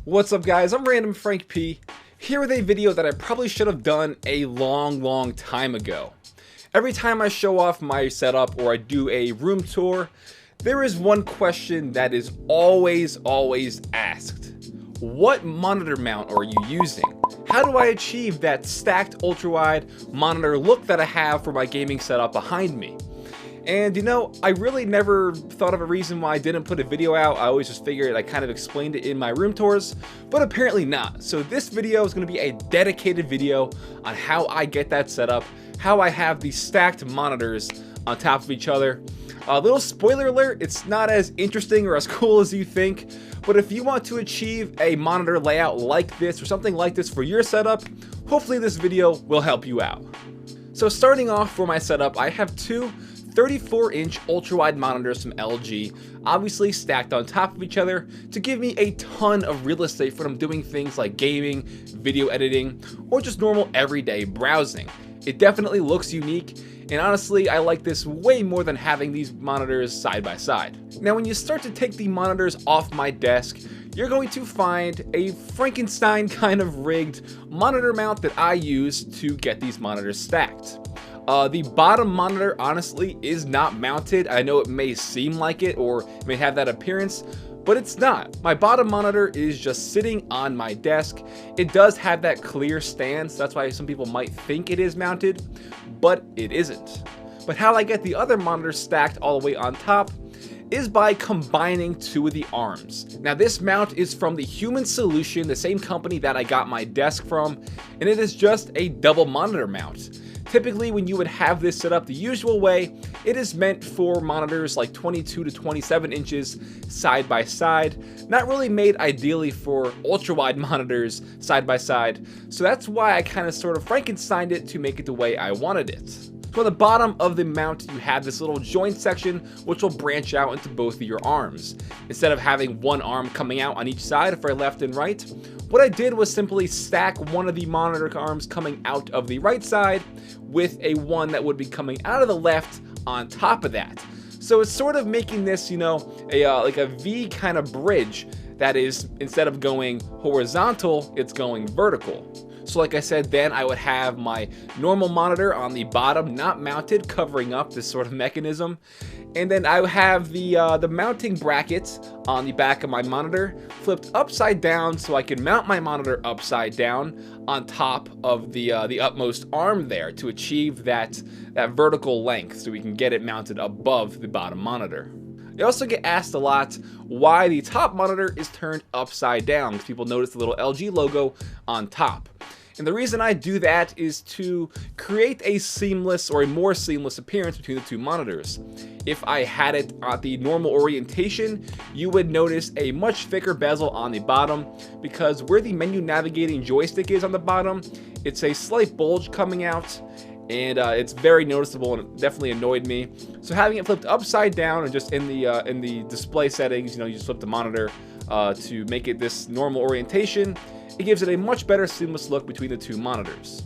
What's up guys, I'm randomfrankp, here with a video that I probably should have done a long time ago. Every time I show off my setup or I do a room tour, there is one question that is always asked. What monitor mount are you using? How do I achieve that stacked ultra-wide monitor look that I have for my gaming setup behind me? And you know, I really never thought of a reason why I didn't put a video out. I always just figured I kind of explained it in my room tours, but apparently not. So this video is going to be a dedicated video on how I get that set up, how I have these stacked monitors on top of each other. A little spoiler alert, it's not as interesting or as cool as you think, but if you want to achieve a monitor layout like this or something like this for your setup, hopefully this video will help you out. So starting off for my setup, I have two 34-inch ultra-wide monitors from LG, obviously stacked on top of each other to give me a ton of real estate when I'm doing things like gaming, video editing, or just normal everyday browsing. It definitely looks unique, and honestly, I like this way more than having these monitors side by side. Now, when you start to take the monitors off my desk, you're going to find a Frankenstein kind of rigged monitor mount that I use to get these monitors stacked. The bottom monitor honestly is not mounted. I know it may seem like it or it may have that appearance, but it's not. My bottom monitor is just sitting on my desk. It does have that clear stance, that's why some people might think it is mounted, but it isn't. But how I get the other monitors stacked all the way on top is by combining two of the arms. Now this mount is from the Human Solution, the same company that I got my desk from, and it is just a double monitor mount. Typically, when you would have this set up the usual way, it is meant for monitors like 22 to 27 inches side by side, not really made ideally for ultra-wide monitors side by side, so that's why I kind of sort of Frankensteined it to make it the way I wanted it. So on the bottom of the mount, you have this little joint section which will branch out into both of your arms. Instead of having one arm coming out on each side for left and right, what I did was simply stack one of the monitor arms coming out of the right side with a one that would be coming out of the left on top of that. So it's sort of making this, you know, like a V kind of bridge that is, instead of going horizontal, it's going vertical. So like I said, then I would have my normal monitor on the bottom, not mounted, covering up this sort of mechanism. And then I have the mounting brackets on the back of my monitor flipped upside down so I can mount my monitor upside down on top of the utmost arm there to achieve that vertical length so we can get it mounted above the bottom monitor. I also get asked a lot why the top monitor is turned upside down, because people notice the little LG logo on top. And the reason I do that is to create a seamless or a more seamless appearance between the two monitors. If I had it at the normal orientation, you would notice a much thicker bezel on the bottom, because where the menu navigating joystick is on the bottom, it's a slight bulge coming out, and it's very noticeable and it definitely annoyed me. So having it flipped upside down and just in the display settings, you know, you just flip the monitor to make it this normal orientation, it gives it a much better seamless look between the two monitors.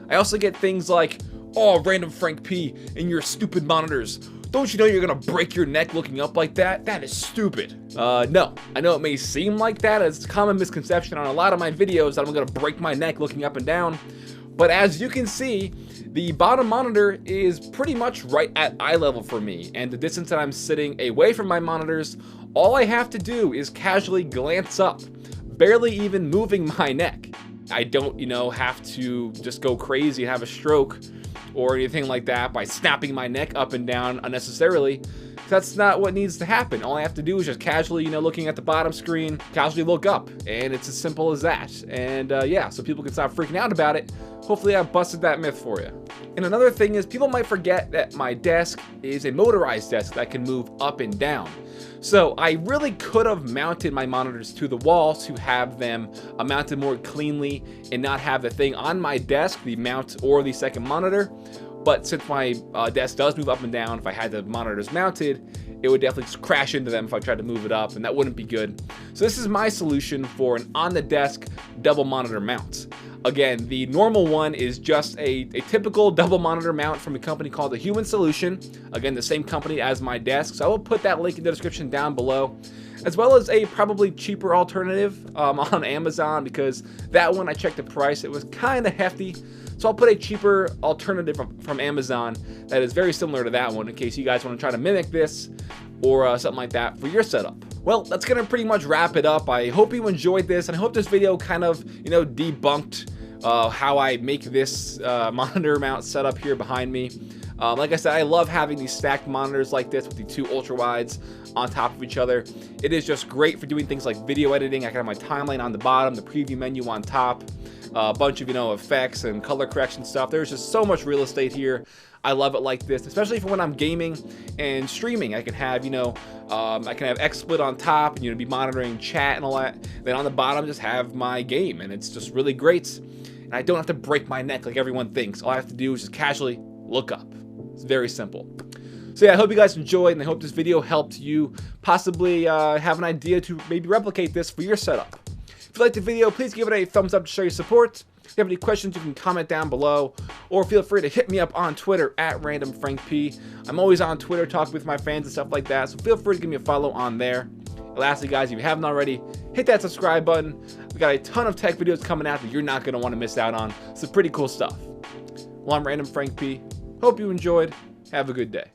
I also get things like, "Oh, randomfrankp and your stupid monitors. Don't you know you're gonna break your neck looking up like that? That is stupid." No, I know it may seem like that. It's a common misconception on a lot of my videos that I'm gonna break my neck looking up and down. But as you can see, the bottom monitor is pretty much right at eye level for me, and the distance that I'm sitting away from my monitors, all I have to do is casually glance up, barely even moving my neck. I don't, you know, have to just go crazy and have a stroke or anything like that by snapping my neck up and down unnecessarily. That's not what needs to happen. All I have to do is just casually, you know, looking at the bottom screen, casually look up, and it's as simple as that. And yeah, so people can stop freaking out about it. Hopefully I busted that myth for you. And another thing is, people might forget that my desk is a motorized desk that can move up and down. So I really could have mounted my monitors to the wall to have them mounted more cleanly and not have the thing on my desk, the mount or the second monitor. But since my desk does move up and down, if I had the monitors mounted, it would definitely just crash into them if I tried to move it up, and that wouldn't be good. So this is my solution for an on-the-desk double monitor mount. Again, the normal one is just a typical double monitor mount from a company called the Human Solution. Again, the same company as my desk, so I will put that link in the description down below. as well as a probably cheaper alternative on Amazon, because that one I checked the price, it was kind of hefty. So I'll put a cheaper alternative from Amazon that is very similar to that one in case you guys want to try to mimic this or something like that for your setup. Well, that's going to pretty much wrap it up. I hope you enjoyed this, and I hope this video kind of, debunked how I make this monitor mount setup here behind me. Like I said, I love having these stacked monitors like this with the two ultra wides on top of each other. It is just great for doing things like video editing. I can have my timeline on the bottom, the preview menu on top, a bunch of effects and color correction stuff. There's just so much real estate here. I love it like this, especially for when I'm gaming and streaming. I can have I can have XSplit on top and be monitoring chat and all that. Then on the bottom just have my game, and it's just really great. And I don't have to break my neck like everyone thinks. All I have to do is just casually look up. It's very simple. So yeah, I hope you guys enjoyed, and I hope this video helped you possibly have an idea to maybe replicate this for your setup. If you liked the video, please give it a thumbs up to show your support. If you have any questions, you can comment down below, or feel free to hit me up on Twitter at randomfrankp. I'm always on Twitter talking with my fans and stuff like that, so feel free to give me a follow on there. And lastly, guys, if you haven't already, hit that subscribe button. We got a ton of tech videos coming out that you're not going to want to miss out on. Some pretty cool stuff. Well, I'm Random Frank P. Hope you enjoyed. Have a good day.